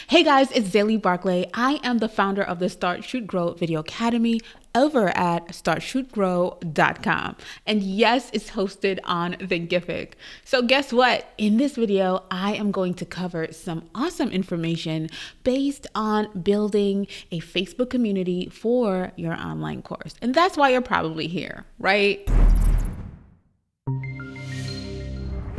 Hey guys, it's Zaylee Barclay. I am the founder of the Start, Shoot, Grow Video Academy over at startshootgrow.com. And yes, it's hosted on Thinkific. So guess what? In this video, I am going to cover some awesome information based on building a Facebook community for your online course. And that's why you're probably here, right?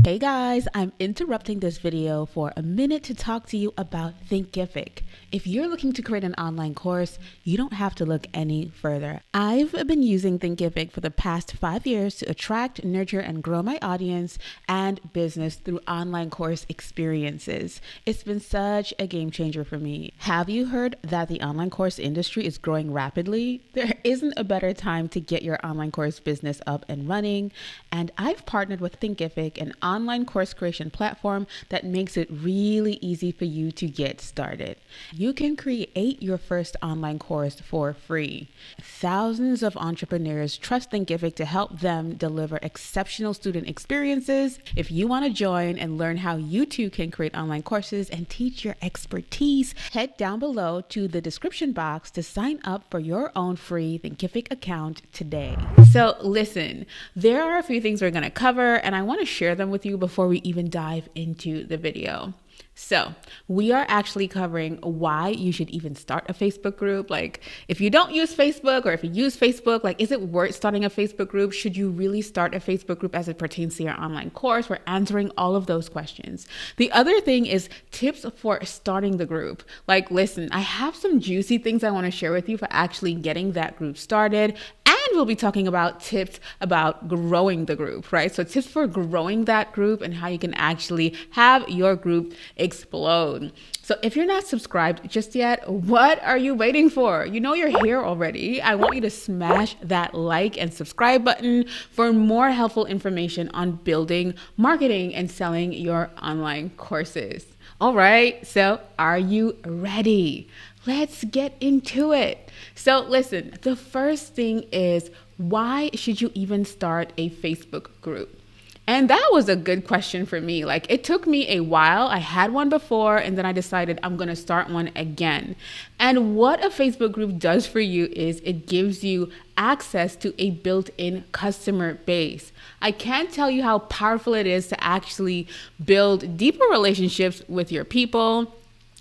Hey guys, I'm interrupting this video for a minute to talk to you about Thinkific. If you're looking to create an online course, you don't have to look any further. I've been using Thinkific for the past 5 years to attract, nurture, and grow my audience and business through online course experiences. It's been such a game changer for me. Have you heard that the online course industry is growing rapidly? There isn't a better time to get your online course business up and running, and I've partnered with Thinkific, an online course creation platform that makes it really easy for you to get started. You can create your first online course for free. Thousands of entrepreneurs trust Thinkific to help them deliver exceptional student experiences. If you want to join and learn how you too can create online courses and teach your expertise, head down below to the description box to sign up for your own free Thinkific account today. So listen, there are a few things we're going to cover, and I want to share them with you before we even dive into the video. So we are actually covering why you should even start a Facebook group. Like, if you don't use Facebook, or if you use Facebook, like, is it worth starting a Facebook group? Should you really start a Facebook group as it pertains to your online course? We're answering all of those questions. The other thing is tips for starting the group. Like, listen, I have some juicy things I want to share with you for actually getting that group started. And we'll be talking about tips about growing the group, right? So tips for growing that group and how you can actually have your group explode. So if you're not subscribed just yet, what are you waiting for? You know you're here already. I want you to smash that like and subscribe button for more helpful information on building, marketing, and selling your online courses. All right, so are you ready? Let's get into it. So listen, the first thing is, why should you even start a Facebook group? And that was a good question for me. Like, it took me a while. I had one before, and then I decided I'm going to start one again. And what a Facebook group does for you is it gives you access to a built-in customer base. I can't tell you how powerful it is to actually build deeper relationships with your people.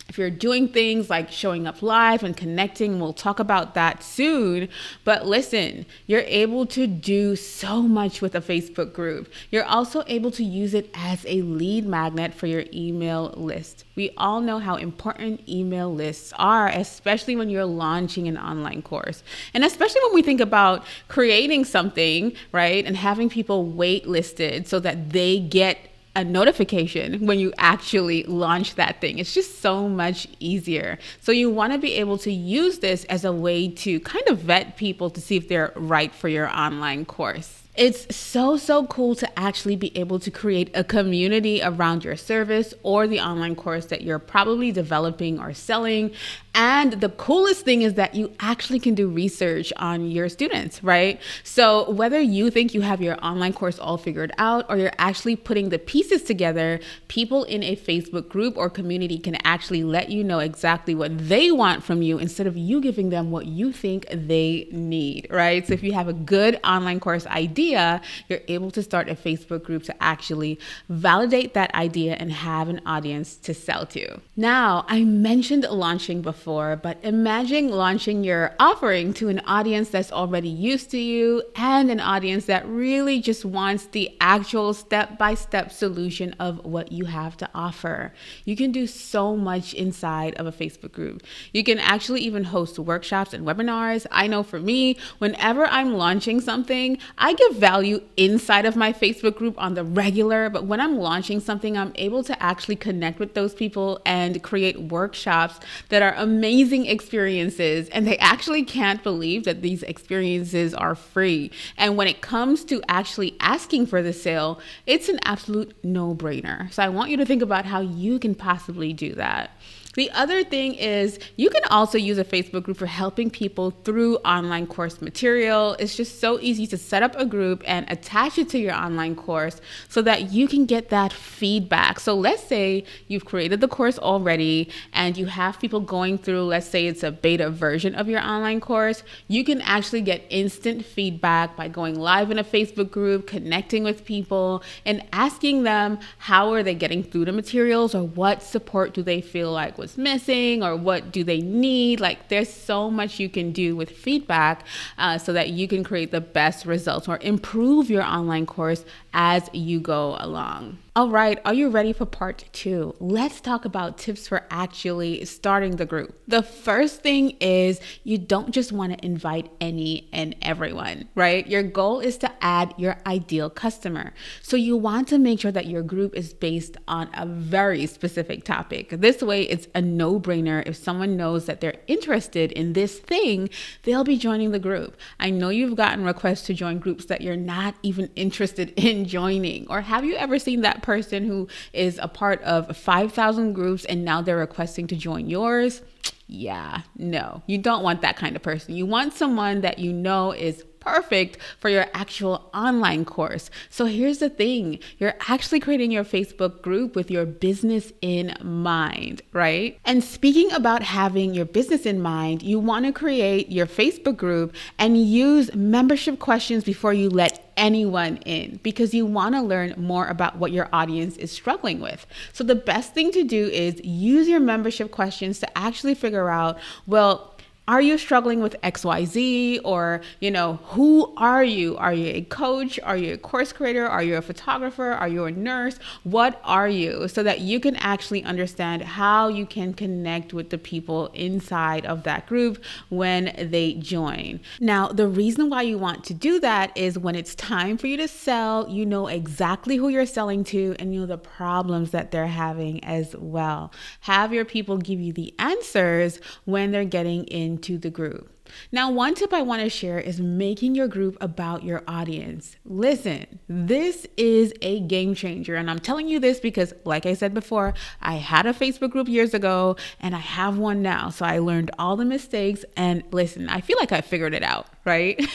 If you're doing things like showing up live and connecting, we'll talk about that soon. But listen, you're able to do so much with a Facebook group. You're also able to use it as a lead magnet for your email list. We all know how important email lists are, especially when you're launching an online course. And especially when we think about creating something, right? And having people wait listed so that they get a notification when you actually launch that thing. It's just so much easier. So you want to be able to use this as a way to kind of vet people to see if they're right for your online course. It's so cool to actually be able to create a community around your service or the online course that you're probably developing or selling. And the coolest thing is that you actually can do research on your students, right? So whether you think you have your online course all figured out, or you're actually putting the pieces together, people in a Facebook group or community can actually let you know exactly what they want from you instead of you giving them what you think they need, right? So if you have a good online course idea, you're able to start a Facebook group to actually validate that idea and have an audience to sell to. Now, I mentioned launching before, but imagine launching your offering to an audience that's already used to you and an audience that really just wants the actual step-by-step solution of what you have to offer. You can do so much inside of a Facebook group. You can actually even host workshops and webinars. I know for me, whenever I'm launching something, I give value inside of my Facebook group on the regular, but when I'm launching something, I'm able to actually connect with those people and create workshops that are amazing experiences, and they actually can't believe that these experiences are free. And when it comes to actually asking for the sale, it's an absolute no-brainer. So I want you to think about how you can possibly do that. The other thing is you can also use a Facebook group for helping people through online course material. It's just so easy to set up a group and attach it to your online course so that you can get that feedback. So let's say you've created the course already and you have people going through, let's say it's a beta version of your online course. You can actually get instant feedback by going live in a Facebook group, connecting with people and asking them how are they getting through the materials, or what support do they feel like was missing, or what do they need. Like, there's so much you can do with feedback so that you can create the best results or improve your online course as you go along. All right, are you ready for part 2? Let's talk about tips for actually starting the group. The first thing is you don't just want to invite any and everyone, right? Your goal is to add your ideal customer. So you want to make sure that your group is based on a very specific topic. This way, it's a no-brainer. If someone knows that they're interested in this thing, they'll be joining the group. I know you've gotten requests to join groups that you're not even interested in joining. Or have you ever seen that person who is a part of 5,000 groups and now they're requesting to join yours? Yeah, no, you don't want that kind of person. You want someone that you know is perfect for your actual online course. So here's the thing, you're actually creating your Facebook group with your business in mind, right? And speaking about having your business in mind, you want to create your Facebook group and use membership questions before you let anyone in, because you want to learn more about what your audience is struggling with. So the best thing to do is use your membership questions to actually figure out, well, are you struggling with XYZ? Or, who are you? Are you a coach? Are you a course creator? Are you a photographer? Are you a nurse? What are you? So that you can actually understand how you can connect with the people inside of that group when they join. Now, the reason why you want to do that is when it's time for you to sell, you know exactly who you're selling to and you know the problems that they're having as well. Have your people give you the answers when they're getting into the group. Now, one tip I want to share is making your group about your audience. Listen, this is a game changer. And I'm telling you this because, like I said before, I had a Facebook group years ago and I have one now. So I learned all the mistakes and listen, I feel like I figured it out, right?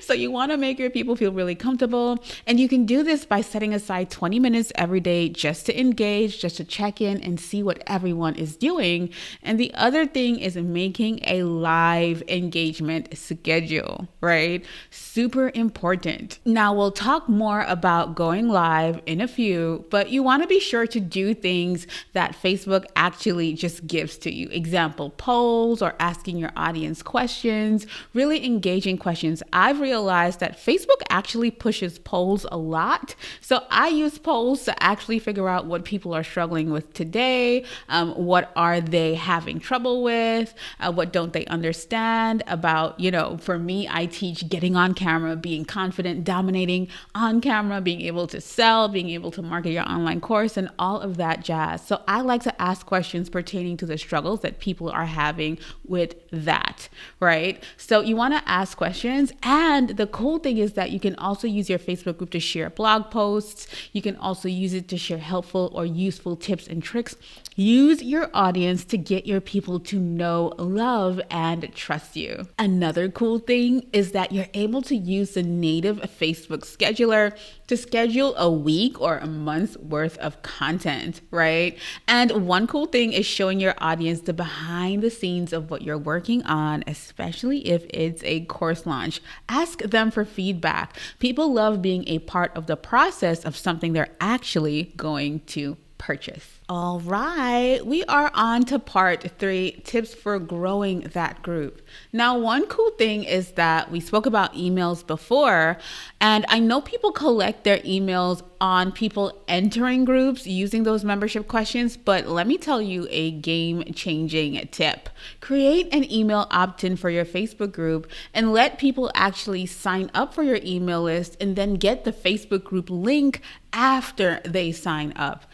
So you want to make your people feel really comfortable. And you can do this by setting aside 20 minutes every day just to engage, just to check in and see what everyone is doing. And the other thing is making a live engagement schedule, right? Super important. Now we'll talk more about going live in a few, but you want to be sure to do things that Facebook actually just gives to you. Example, polls or asking your audience questions, really engaging questions. I've realized that Facebook actually pushes polls a lot. So I use polls to actually figure out what people are struggling with today. What are they having trouble with? What don't they understand about, for me, I teach getting on camera, being confident, dominating on camera, being able to sell, being able to market your online course and all of that jazz. So I like to ask questions pertaining to the struggles that people are having with that, right? So you want to ask questions. And the cool thing is that you can also use your Facebook group to share blog posts. You can also use it to share helpful or useful tips and tricks. Use your audience to get your people to know, love, and trust you. Another cool thing is that you're able to use the native Facebook scheduler to schedule a week or a month's worth of content, right? And one cool thing is showing your audience the behind the scenes of what you're working on, especially if it's a course launch. Ask them for feedback. People love being a part of the process of something they're actually going to purchase. All right, we are on to part 3, tips for growing that group. Now, one cool thing is that we spoke about emails before, and I know people collect their emails on people entering groups using those membership questions, but let me tell you a game-changing tip. Create an email opt-in for your Facebook group and let people actually sign up for your email list and then get the Facebook group link after they sign up.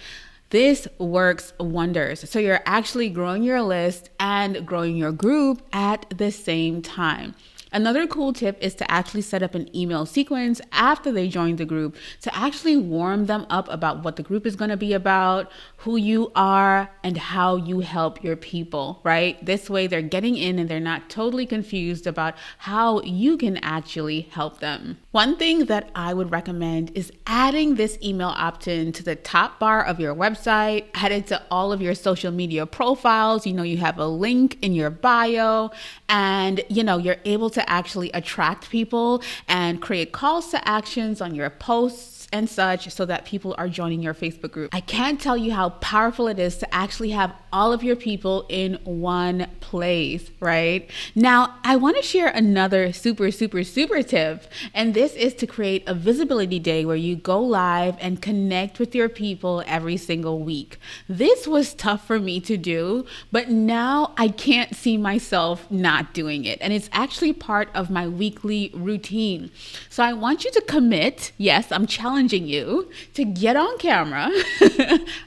This works wonders. So you're actually growing your list and growing your group at the same time. Another cool tip is to actually set up an email sequence after they join the group to actually warm them up about what the group is going to be about, who you are, and how you help your people, right? This way they're getting in and they're not totally confused about how you can actually help them. One thing that I would recommend is adding this email opt-in to the top bar of your website, add it to all of your social media profiles. You have a link in your bio, and you're able to actually attract people and create calls to actions on your posts and such so that people are joining your Facebook group. I can't tell you how powerful it is to actually have all of your people in one place, right? Now, I want to share another super tip, and this is to create a visibility day where you go live and connect with your people every single week. This was tough for me to do, but now I can't see myself not doing it, and it's actually part of my weekly routine. So I want you to commit, yes, I'm challenging you to get on camera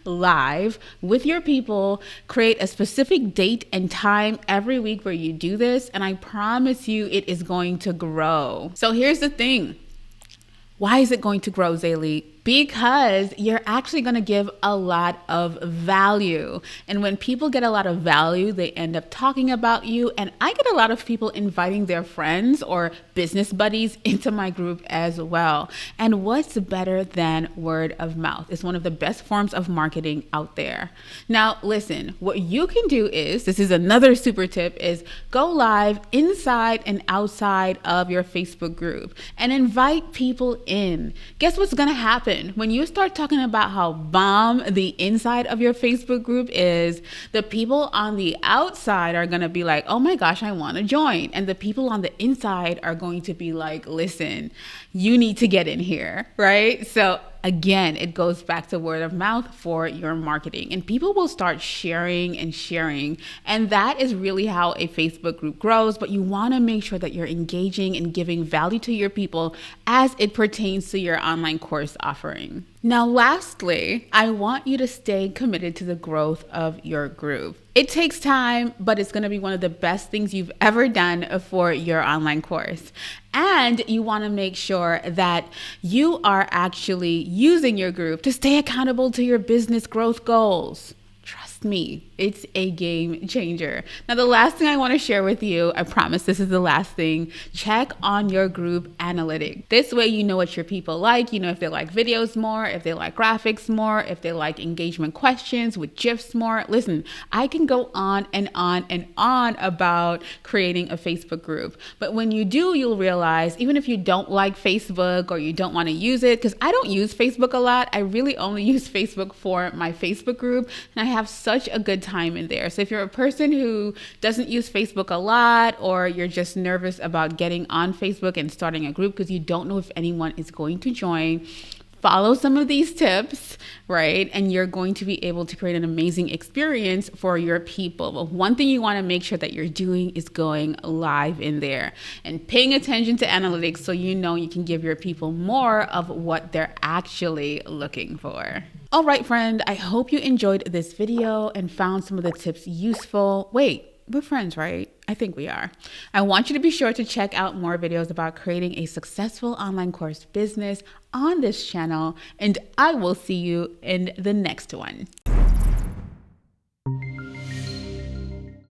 live with your people, create a specific date and time every week where you do this, and I promise you it is going to grow. So here's the thing. Why is it going to grow, Zaylee? Because you're actually going to give a lot of value. And when people get a lot of value, they end up talking about you. And I get a lot of people inviting their friends or business buddies into my group as well. And what's better than word of mouth? It's one of the best forms of marketing out there. Now, listen, what you can do is, this is another super tip, is go live inside and outside of your Facebook group and invite people in. Guess what's going to happen? When you start talking about how bomb the inside of your Facebook group is, the people on the outside are going to be like, oh my gosh, I want to join. And the people on the inside are going to be like, listen, you need to get in here, right? So again, it goes back to word of mouth for your marketing, and people will start sharing and sharing. And that is really how a Facebook group grows. But you want to make sure that you're engaging and giving value to your people as it pertains to your online course offering. Now, lastly, I want you to stay committed to the growth of your group. It takes time, but it's going to be one of the best things you've ever done for your online course. And you want to make sure that you are actually using your group to stay accountable to your business growth goals. Trust me, it's a game changer. Now, the last thing I want to share with you, I promise this is the last thing, check on your group analytics. This way you know what your people like. You know if they like videos more, if they like graphics more, if they like engagement questions with GIFs more. Listen, I can go on and on and on about creating a Facebook group. But when you do, you'll realize, even if you don't like Facebook or you don't want to use it, because I don't use Facebook a lot, I really only use Facebook for my Facebook group, and I have such a good time in there. So if you're a person who doesn't use Facebook a lot, or you're just nervous about getting on Facebook and starting a group because you don't know if anyone is going to join, follow some of these tips, right? And you're going to be able to create an amazing experience for your people. But one thing you want to make sure that you're doing is going live in there and paying attention to analytics so you know you can give your people more of what they're actually looking for. All right, friend, I hope you enjoyed this video and found some of the tips useful. Wait, we're friends, right? I think we are. I want you to be sure to check out more videos about creating a successful online course business on this channel, and I will see you in the next one.